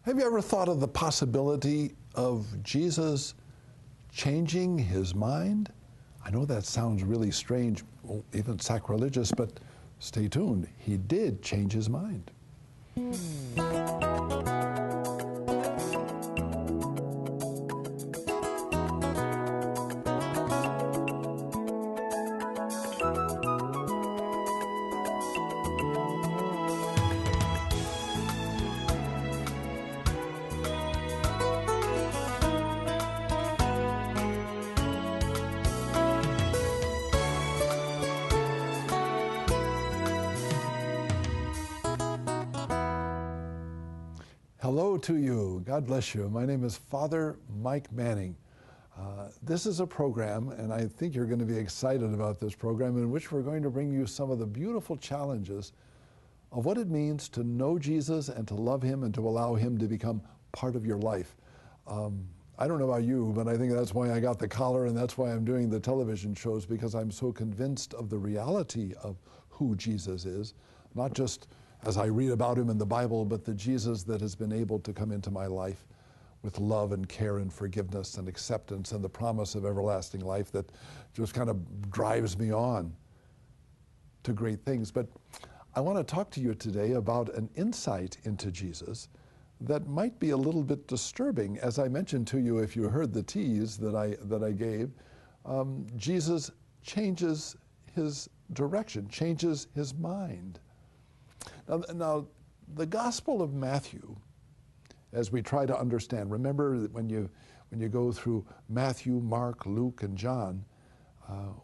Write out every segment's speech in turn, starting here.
Have you ever thought of the possibility of Jesus changing his mind? I know that sounds really strange, even sacrilegious, but stay tuned. He did change his mind. Hello to you. God bless you. My name is Father Mike Manning. This is a program, and I think you're going to be excited about this program, in which we're going to bring you some of the beautiful challenges of what it means to know Jesus and to love him and to allow him to become part of your life. I don't know about you, but I think that's why I got the collar, and that's why I'm doing the television shows, because I'm so convinced of the reality of who Jesus is, not just as I read about him in the Bible, but the Jesus that has been able to come into my life with love and care and forgiveness and acceptance and the promise of everlasting life that just kind of drives me on to great things. But I want to talk to you today about an insight into Jesus that might be a little bit disturbing. As I mentioned to you, if you heard the tease that I gave, Jesus changes his direction, changes his mind. Now, the Gospel of Matthew, as we try to understand, remember that when you go through Matthew, Mark, Luke, and John,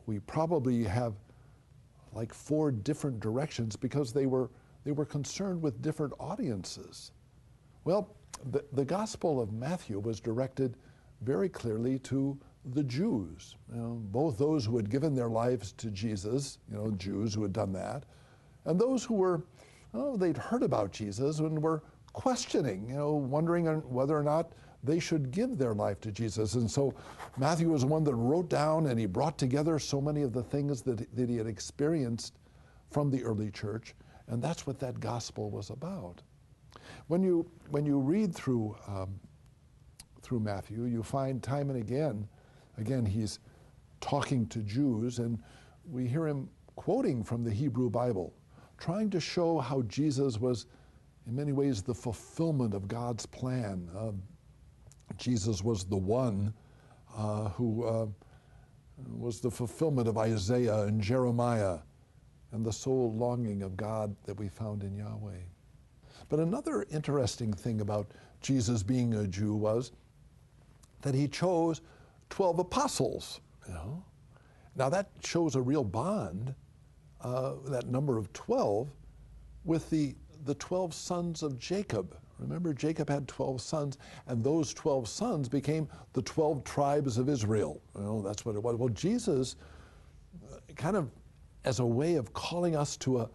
we probably have like 4 different directions because they were concerned with different audiences. Well, the Gospel of Matthew was directed very clearly to the Jews, both those who had given their lives to Jesus, Jews who had done that, and those who were, they'd heard about Jesus and were questioning, wondering whether or not they should give their life to Jesus. And so Matthew was the one that wrote down, and he brought together so many of the things that he had experienced from the early church, and that's what that gospel was about. When you read through Matthew, you find time and again he's talking to Jews, and we hear him quoting from the Hebrew Bible, trying to show how Jesus was, in many ways, the fulfillment of God's plan. Jesus was the one who was the fulfillment of Isaiah and Jeremiah and the soul longing of God that we found in Yahweh. But another interesting thing about Jesus being a Jew was that he chose 12 apostles. Now that shows a real bond, that number of 12, with the 12 sons of Jacob. Remember, Jacob had 12 sons, and those 12 sons became the 12 tribes of Israel. That's what it was. Well, Jesus, kind of as a way of calling us to a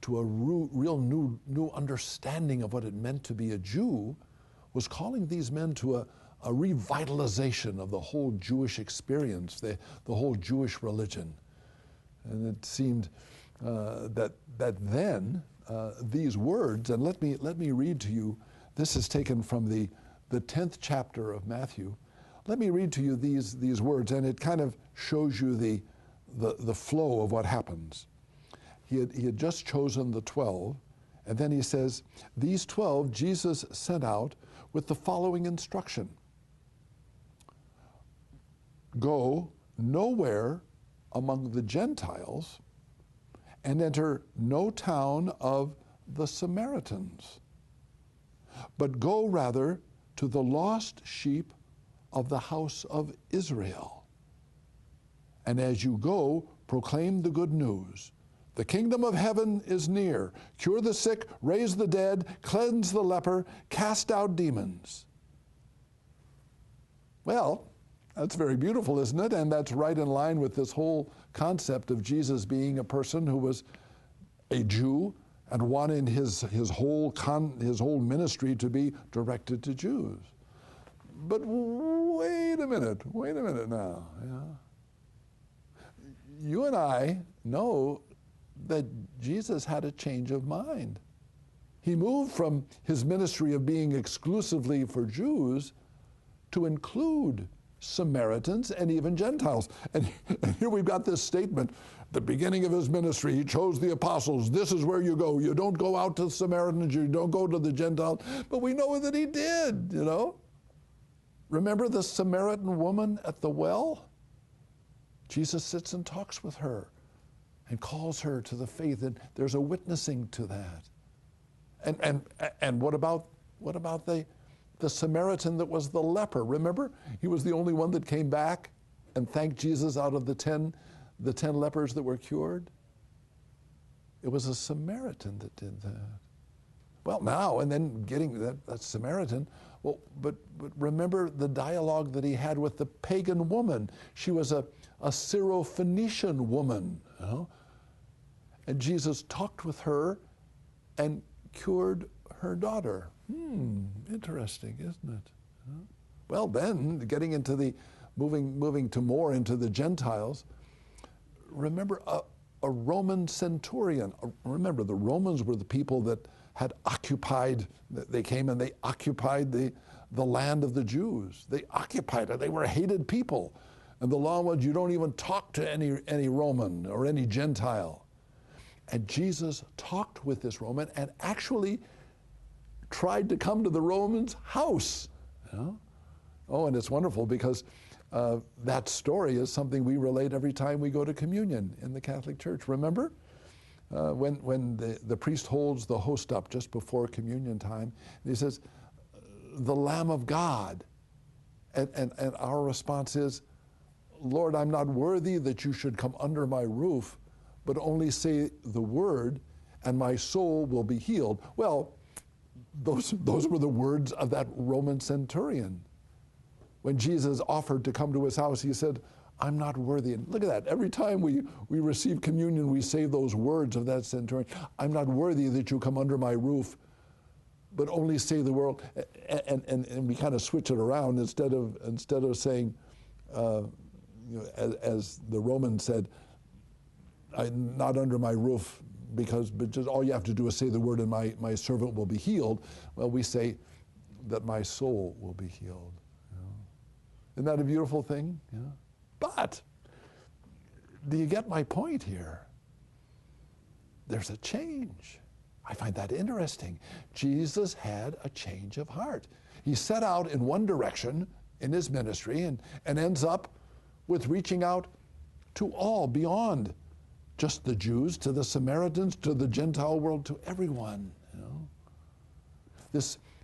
real new understanding of what it meant to be a Jew, was calling these men to a revitalization of the whole Jewish experience, the whole Jewish religion. And it seemed that then these words, and let me read to you. This is taken from the 10th chapter of Matthew. Let me read to you these words, and it kind of shows you the flow of what happens. He had just chosen the 12, and then he says, these 12 Jesus sent out with the following instruction: go nowhere among the Gentiles and enter no town of the Samaritans, but go rather to the lost sheep of the house of Israel. And as you go, proclaim the good news. The kingdom of heaven is near. Cure the sick, raise the dead, cleanse the leper, cast out demons. Well, that's very beautiful, isn't it? And that's right in line with this whole concept of Jesus being a person who was a Jew and wanted his whole ministry to be directed to Jews. But wait a minute now. You and I know that Jesus had a change of mind. He moved from his ministry of being exclusively for Jews to include Samaritans and even Gentiles. And here we've got this statement, the beginning of his ministry, he chose the apostles. This is where you go. You don't go out to the Samaritans, you don't go to the Gentiles. But we know that he did, you know. Remember the Samaritan woman at the well? Jesus sits and talks with her and calls her to the faith, and there's a witnessing to that. And what about the Samaritan that was the leper? Remember, he was the only one that came back and thanked Jesus out of the 10 lepers that were cured. It was a Samaritan that did that. Well, now and then getting that Samaritan. Well, but remember the dialogue that he had with the pagan woman. She was a Syrophoenician woman, you know? And Jesus talked with her and cured her daughter. Interesting, isn't it? Well, then, getting into the, moving to more into the Gentiles, remember a Roman centurion. Remember, the Romans were the people that had occupied, they came and they occupied the land of the Jews. They occupied it. They were a hated people. And the law was you don't even talk to any Roman or any Gentile. And Jesus talked with this Roman and actually tried to come to the Roman's house. You know? Oh, and it's wonderful because that story is something we relate every time we go to communion in the Catholic Church. Remember? When the priest holds the host up just before communion time, he says, the Lamb of God. And our response is, Lord, I'm not worthy that you should come under my roof, but only say the word and my soul will be healed. Well, those were the words of that Roman centurion. When Jesus offered to come to his house, he said, I'm not worthy. And look at that. Every time we receive communion, we say those words of that centurion. I'm not worthy that you come under my roof, but only say the word. And we kind of switch it around instead of saying, as the Roman said, I'm not under my roof but just all you have to do is say the word and my servant will be healed. Well, we say that my soul will be healed. You know? Isn't that a beautiful thing? Yeah. But do you get my point here? There's a change. I find that interesting. Jesus had a change of heart. He set out in one direction in his ministry and ends up with reaching out to all beyond just the Jews, to the Samaritans, to the Gentile world, to everyone. You know?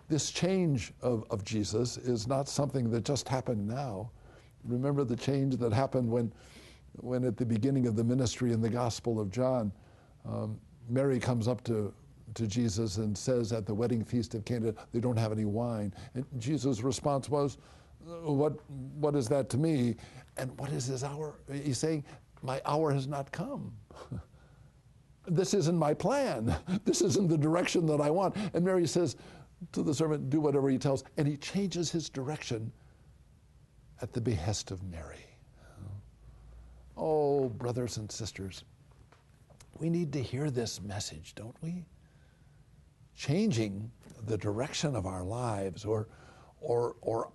This change of Jesus is not something that just happened now. Remember the change that happened when at the beginning of the ministry in the Gospel of John, Mary comes up to Jesus and says at the wedding feast of Cana, they don't have any wine. And Jesus' response was, what is that to me? And what is his hour? He's saying, my hour has not come. This isn't my plan. This isn't the direction that I want. And Mary says to the servant, do whatever he tells. And he changes his direction at the behest of Mary. Oh, brothers and sisters, we need to hear this message, don't we? Changing the direction of our lives or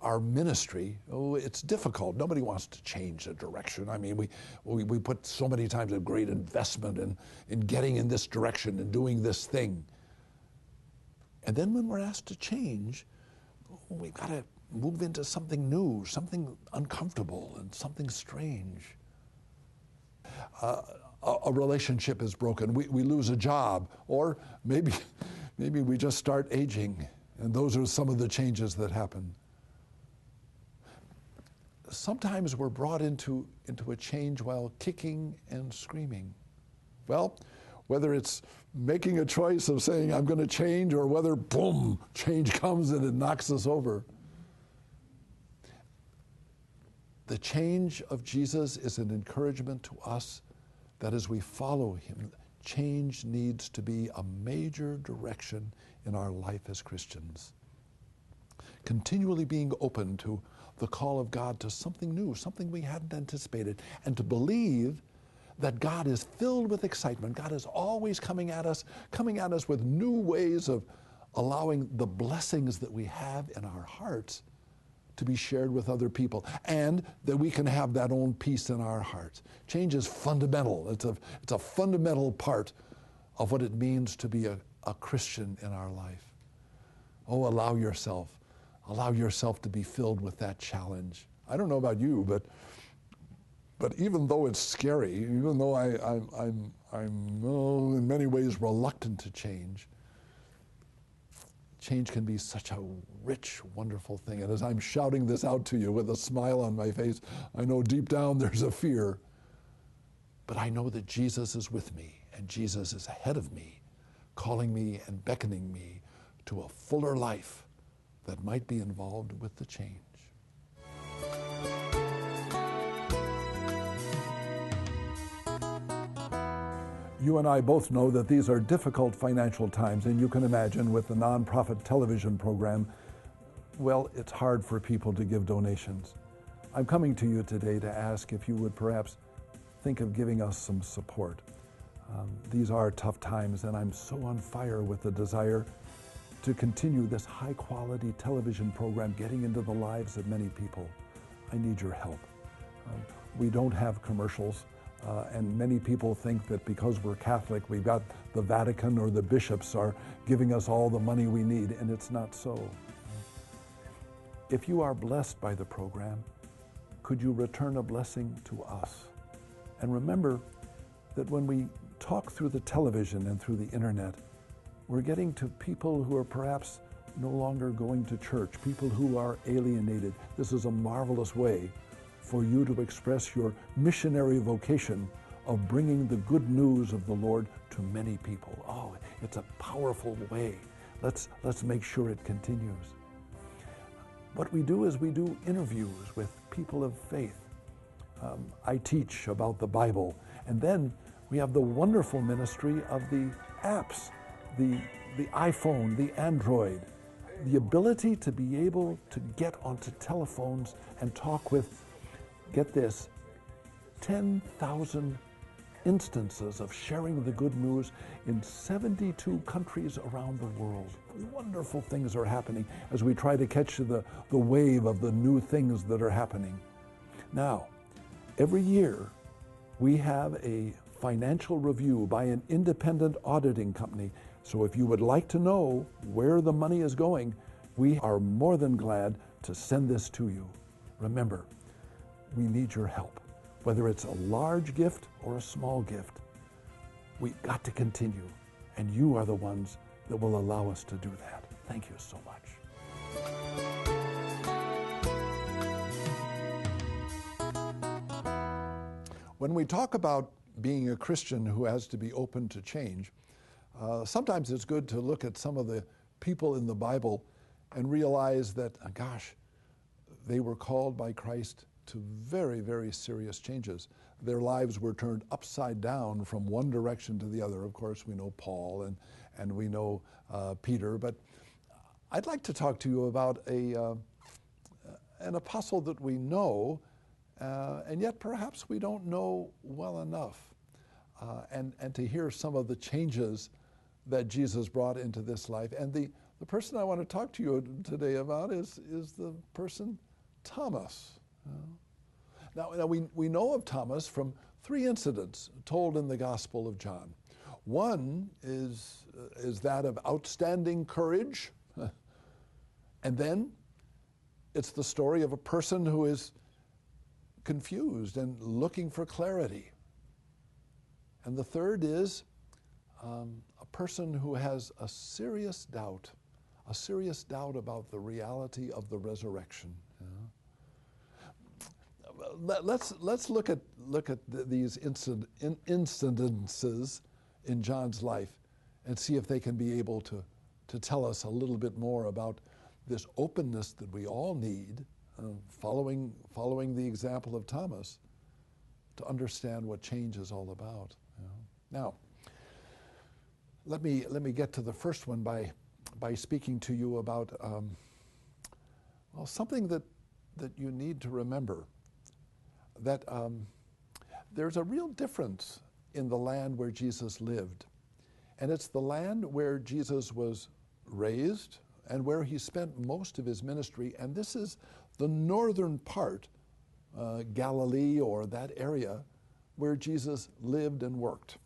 our ministry, it's difficult. Nobody wants to change the direction. I mean, we put so many times a great investment in getting in this direction and doing this thing. And then when we're asked to change, we've got to move into something new, something uncomfortable and something strange. A relationship is broken. We lose a job, or maybe we just start aging. And those are some of the changes that happen. Sometimes we're brought into a change while kicking and screaming. Well, whether it's making a choice of saying, I'm going to change, or whether, boom, change comes and it knocks us over. The change of Jesus is an encouragement to us that as we follow him, change needs to be a major direction in our life as Christians. Continually being open to the call of God to something new, something we hadn't anticipated, and to believe that God is filled with excitement. God is always coming at us with new ways of allowing the blessings that we have in our hearts to be shared with other people, and that we can have that own peace in our hearts. Change is fundamental. It's a fundamental part of what it means to be a Christian in our life. Oh, allow yourself to be filled with that challenge. I don't know about you, but even though it's scary, even though I'm in many ways reluctant to change, change can be such a rich, wonderful thing. And as I'm shouting this out to you with a smile on my face, I know deep down there's a fear. But I know that Jesus is with me, and Jesus is ahead of me, calling me and beckoning me to a fuller life that might be involved with the change. You and I both know that these are difficult financial times, and you can imagine with the nonprofit television program, well, it's hard for people to give donations. I'm coming to you today to ask if you would perhaps think of giving us some support. These are tough times, and I'm so on fire with the desire to continue this high-quality television program getting into the lives of many people. I need your help. We don't have commercials. And many people think that because we're Catholic, we've got the Vatican or the bishops are giving us all the money we need, and it's not so. If you are blessed by the program, could you return a blessing to us? And remember that when we talk through the television and through the internet, we're getting to people who are perhaps no longer going to church, people who are alienated. This is a marvelous way for you to express your missionary vocation of bringing the good news of the Lord to many people. Oh, it's a powerful way. Let's make sure it continues. What we do is we do interviews with people of faith. I teach about the Bible, and then we have the wonderful ministry of the apps, the iPhone, the Android, the ability to be able to get onto telephones and talk with, get this, 10,000 instances of sharing the good news in 72 countries around the world. Wonderful things are happening as we try to catch the wave of the new things that are happening. Now, every year we have a financial review by an independent auditing company. So if you would like to know where the money is going, we are more than glad to send this to you. Remember, we need your help. Whether it's a large gift or a small gift, we've got to continue, and you are the ones that will allow us to do that. Thank you so much. When we talk about being a Christian who has to be open to change, sometimes it's good to look at some of the people in the Bible and realize that, gosh, they were called by Christ to very, very serious changes. Their lives were turned upside down from one direction to the other. Of course, we know Paul and we know Peter, but I'd like to talk to you about an apostle that we know, and yet perhaps we don't know well enough, and to hear some of the changes that Jesus brought into this life. And the person I want to talk to you today about is the person Thomas. Now we know of Thomas from three incidents told in the Gospel of John. One is that of outstanding courage, and then it's the story of a person who is confused and looking for clarity. And the third is a person who has a serious doubt about the reality of the resurrection. Let's look at these incidences in John's life and see if they can be able to tell us a little bit more about this openness that we all need, following the example of Thomas, to understand what change is all about. Now, let me get to the first one by speaking to you about something that you need to remember. That there's a real difference in the land where Jesus lived. And it's the land where Jesus was raised and where he spent most of his ministry. And this is the northern part, Galilee or that area, where Jesus lived and worked.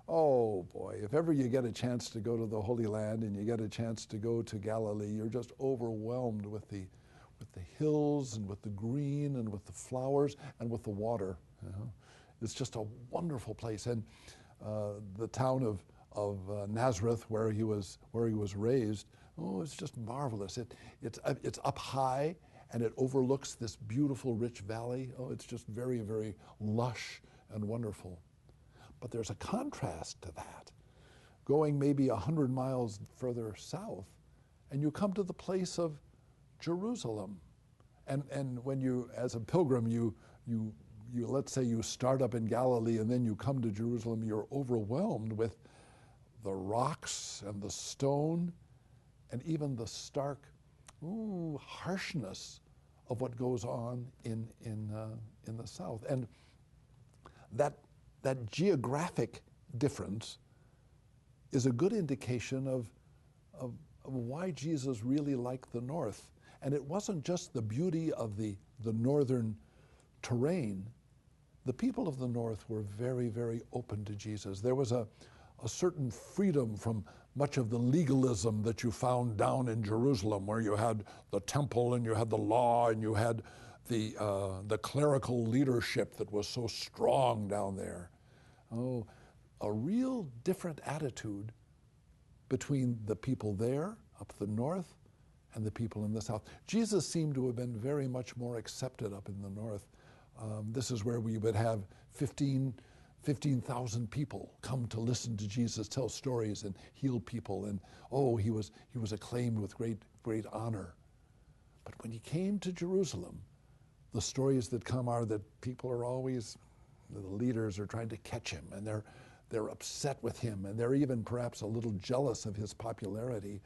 Oh boy, if ever you get a chance to go to the Holy Land and you get a chance to go to Galilee, you're just overwhelmed with the hills and with the green and with the flowers and with the water. You know? It's just a wonderful place. And the town of Nazareth, where he was raised, oh, it's just marvelous. It's up high and it overlooks this beautiful, rich valley. Oh, it's just very, very lush and wonderful. But there's a contrast to that. Going maybe 100 miles further south, and you come to the place of Jerusalem. And when you, as a pilgrim, you let's say you start up in Galilee and then you come to Jerusalem, you're overwhelmed with the rocks and the stone and even the stark harshness of what goes on in the south. And that geographic difference is a good indication of why Jesus really liked the north. And it wasn't just the beauty of the northern terrain. The people of the north were very, very open to Jesus. There was a certain freedom from much of the legalism that you found down in Jerusalem, where you had the temple and you had the law and you had the clerical leadership that was so strong down there. Oh, a real different attitude between the people there up the north and the people in the south. Jesus seemed to have been very much more accepted up in the north. This is where we would have 15,000 people come to listen to Jesus tell stories and heal people. And he was acclaimed with great honor. But when he came to Jerusalem, the stories that come are that people are always, the leaders are trying to catch him, and they're upset with him, and they're even perhaps a little jealous of his popularity.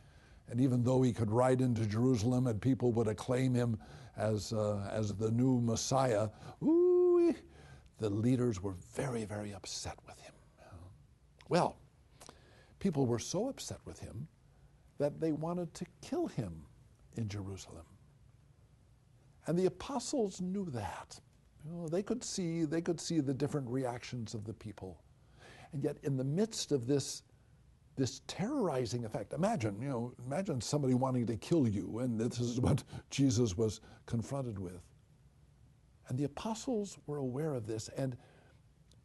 And even though he could ride into Jerusalem and people would acclaim him as the new Messiah, the leaders were very, very upset with him. Well, people were so upset with him that they wanted to kill him in Jerusalem. And the apostles knew that. They could see the different reactions of the people. And yet in the midst of this terrorizing effect, imagine somebody wanting to kill you, and this is what Jesus was confronted with. And the apostles were aware of this, and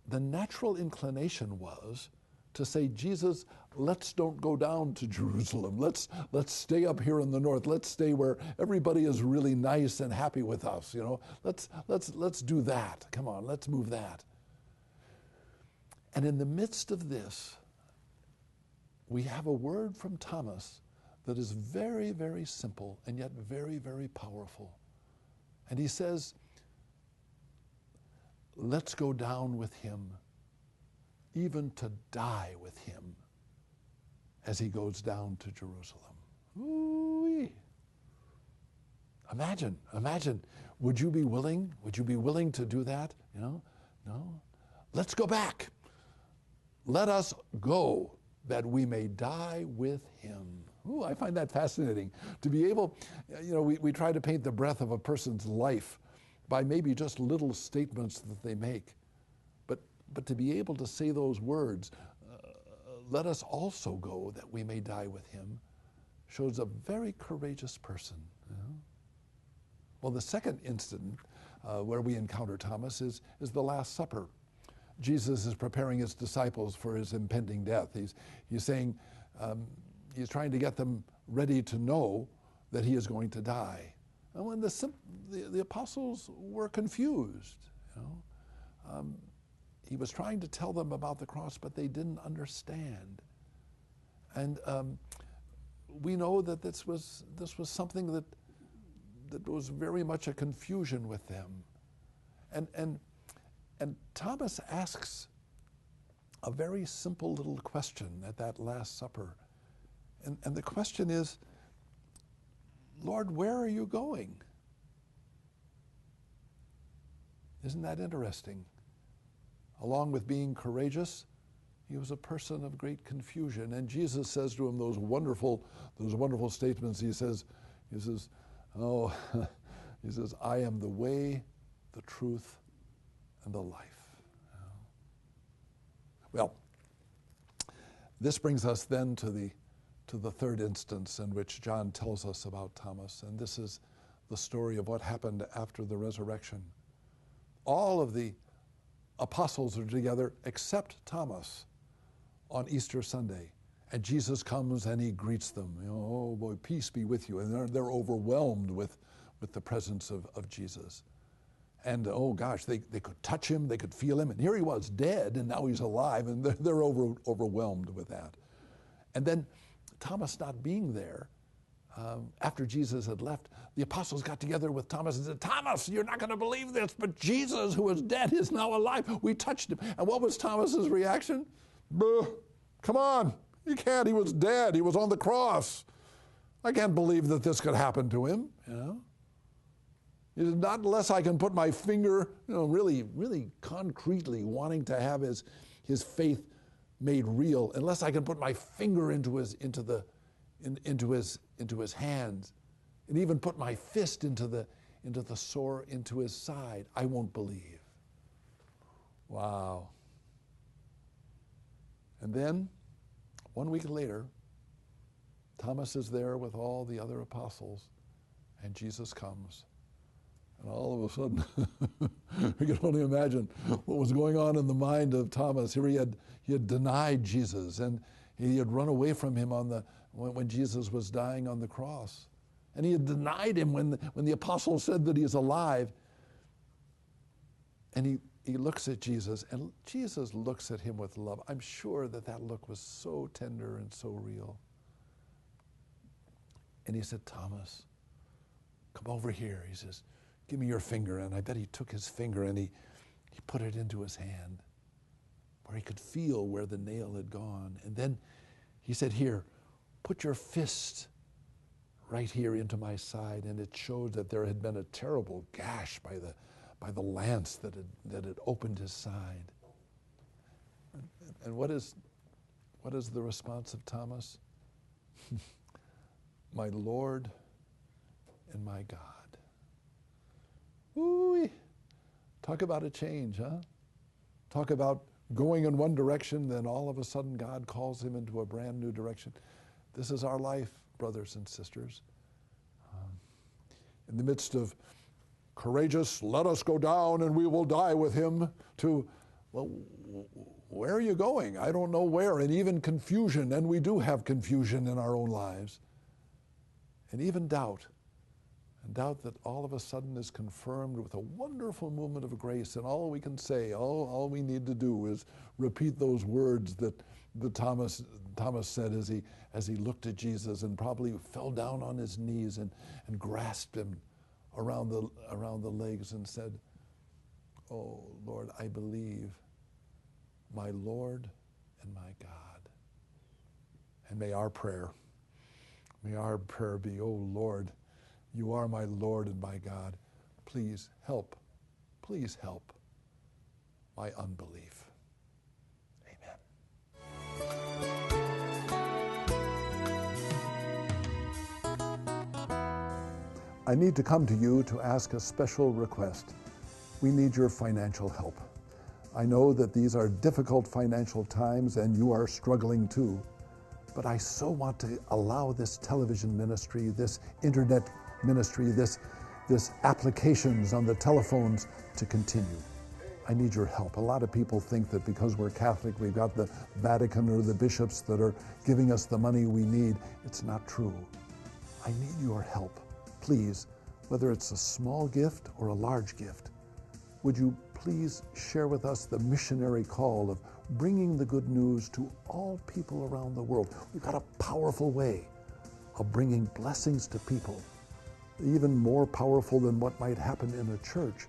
the natural inclination was to say, Jesus, let's don't go down to Jerusalem. Let's stay up here in the north. Let's stay where everybody is really nice and happy with us. Let's do that. Come on, let's move that. And in the midst of this, we have a word from Thomas that is very, very simple and yet very, very powerful. And he says, let's go down with him, even to die with him as he goes down to Jerusalem. Ooh-wee. Imagine, would you be willing to do that? No? Let's go back. Let us go that we may die with him. Ooh, I find that fascinating. To be able, we try to paint the breadth of a person's life by maybe just little statements that they make. But to be able to say those words, let us also go that we may die with him, shows a very courageous person. Well, the second incident where we encounter Thomas is the Last Supper. Jesus is preparing his disciples for his impending death. He's saying, he's trying to get them ready to know that he is going to die. And when the apostles were confused, he was trying to tell them about the cross, but they didn't understand. And we know that this was something that was very much a confusion with them. And Thomas asks a very simple little question at that Last Supper. And the question is, Lord, where are you going? Isn't that interesting? Along with being courageous, he was a person of great confusion. And Jesus says to him those wonderful statements. He says, oh, he says, I am the way, the truth, and the life. Well, this brings us then to the third instance in which John tells us about Thomas, and this is the story of what happened after the resurrection. All of the apostles are together except Thomas on Easter Sunday, and Jesus comes and he greets them. Oh boy, peace be with you. And they're overwhelmed with the presence of Jesus. And oh gosh, they could touch him, they could feel him, and here he was dead, and now he's alive, and they're overwhelmed with that. And then Thomas not being there, after Jesus had left, the apostles got together with Thomas and said, Thomas, you're not going to believe this, but Jesus, who was dead, is now alive. We touched him. And what was Thomas's reaction? Come on, you can't. He was dead. He was on the cross. I can't believe that this could happen to him, you know. Not unless I can put my finger, really, really concretely wanting to have his faith made real, unless I can put my finger into his hands, and even put my fist into the sore into his side, I won't believe. Wow. And then, 1 week later, Thomas is there with all the other apostles, and Jesus comes. And all of a sudden, we can only imagine what was going on in the mind of Thomas. Here he had denied Jesus, and he had run away from him when Jesus was dying on the cross. And he had denied him when the apostle said that he's alive. And he looks at Jesus, and Jesus looks at him with love. I'm sure that look was so tender and so real. And he said, Thomas, come over here. He says, give me your finger. And I bet he took his finger and he put it into his hand where he could feel where the nail had gone. And then he said, here, put your fist right here into my side. And it showed that there had been a terrible gash by the lance that had opened his side. And what is the response of Thomas? My Lord and my God. Ooh, talk about a change, huh? Talk about going in one direction, then all of a sudden God calls him into a brand new direction. This is our life, brothers and sisters. In the midst of courageous, let us go down and we will die with him, to, well, where are you going? I don't know where. And even confusion, and we do have confusion in our own lives. And even doubt. And doubt that all of a sudden is confirmed with a wonderful movement of grace. And all we can say, all we need to do is repeat those words that Thomas said as he looked at Jesus and probably fell down on his knees and grasped him around the legs and said, oh, Lord, I believe, my Lord and my God. And may our prayer be, oh, Lord, you are my Lord and my God. Please help my unbelief. I need to come to you to ask a special request. We need your financial help. I know that these are difficult financial times and you are struggling too, but I so want to allow this television ministry, this internet ministry, this applications on the telephones to continue. I need your help. A lot of people think that because we're Catholic, we've got the Vatican or the bishops that are giving us the money we need. It's not true. I need your help. Please, whether it's a small gift or a large gift, would you please share with us the missionary call of bringing the good news to all people around the world? We've got a powerful way of bringing blessings to people, even more powerful than what might happen in a church.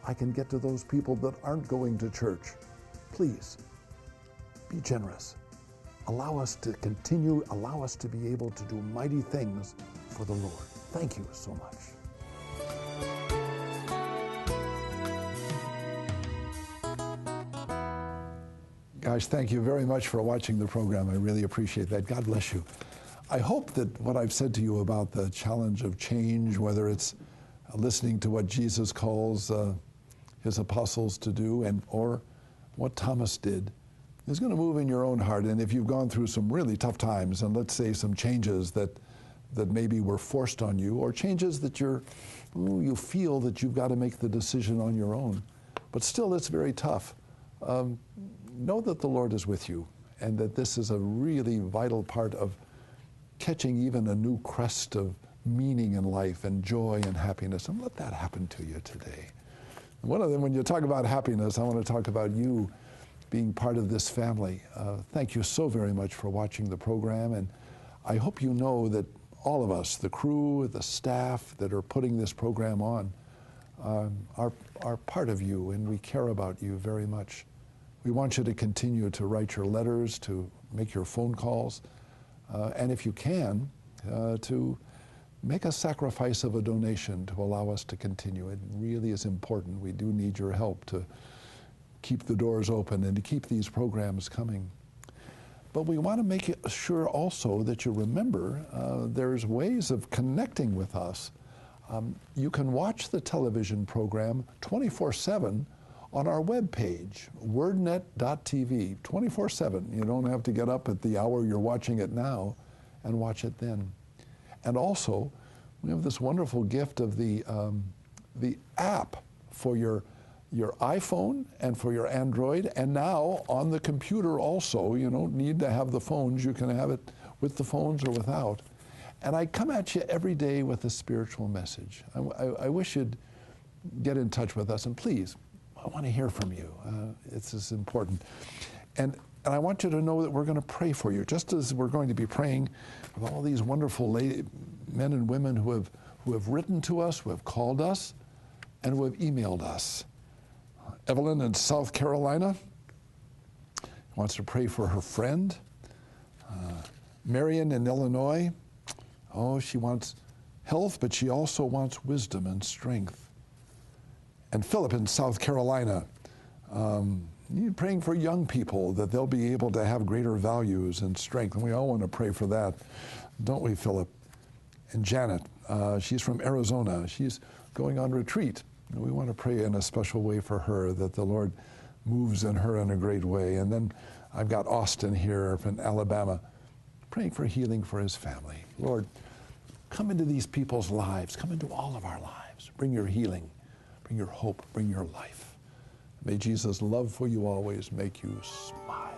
I can get to those people that aren't going to church. Please, be generous. Allow us to continue, allow us to be able to do mighty things for the Lord. Thank you so much. Gosh, thank you very much for watching the program. I really appreciate that. God bless you. I hope that what I've said to you about the challenge of change, whether it's listening to what Jesus calls his apostles to do or what Thomas did, is going to move in your own heart. And if you've gone through some really tough times, and let's say some changes that maybe were forced on you, or changes that you feel that you've got to make the decision on your own, but still it's very tough, know that the Lord is with you, and that this is a really vital part of catching even a new crest of meaning in life and joy and happiness, and let that happen to you today. One of them, when you talk about happiness, I want to talk about you being part of this family. Thank you so very much for watching the program, and I hope you know that all of us, the crew, the staff that are putting this program on, are part of you, and we care about you very much. We want you to continue to write your letters, to make your phone calls, and if you can, to make a sacrifice of a donation to allow us to continue. It really is important. We do need your help to keep the doors open and to keep these programs coming. But we want to make sure also that you remember there's ways of connecting with us. You can watch the television program 24/7 on our webpage, wordnet.tv, 24/7. You don't have to get up at the hour you're watching it now and watch it then. And also, we have this wonderful gift of the app for your iPhone and for your Android, and now on the computer also. You don't need to have the phones. You can have it with the phones or without. And I come at you every day with a spiritual message. I wish you'd get in touch with us, and please, I want to hear from you. It's important. And I want you to know that we're going to pray for you, just as we're going to be praying with all these wonderful men and women who have written to us, who have called us, and who have emailed us. Evelyn in South Carolina wants to pray for her friend. Marion in Illinois, she wants health, but she also wants wisdom and strength. And Philip in South Carolina, you're praying for young people, that they'll be able to have greater values and strength. And we all want to pray for that, don't we, Philip? And Janet, she's from Arizona. She's going on retreat. And we want to pray in a special way for her, that the Lord moves in her in a great way. And then I've got Austin here from Alabama, praying for healing for his family. Lord, come into these people's lives. Come into all of our lives. Bring your healing. Bring your hope. Bring your life. May Jesus' love for you always make you smile.